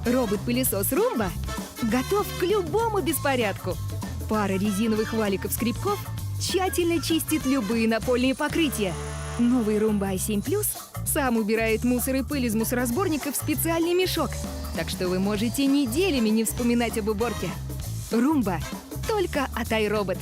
Робот-пылесос Румба готов к любому беспорядку. Пара резиновых валиков-скребков тщательно чистит любые напольные покрытия. Новый Румба i7 Plus сам убирает мусор и пыль из мусоросборника в специальный мешок. Так что вы можете неделями не вспоминать об уборке. Румба только от iRobot.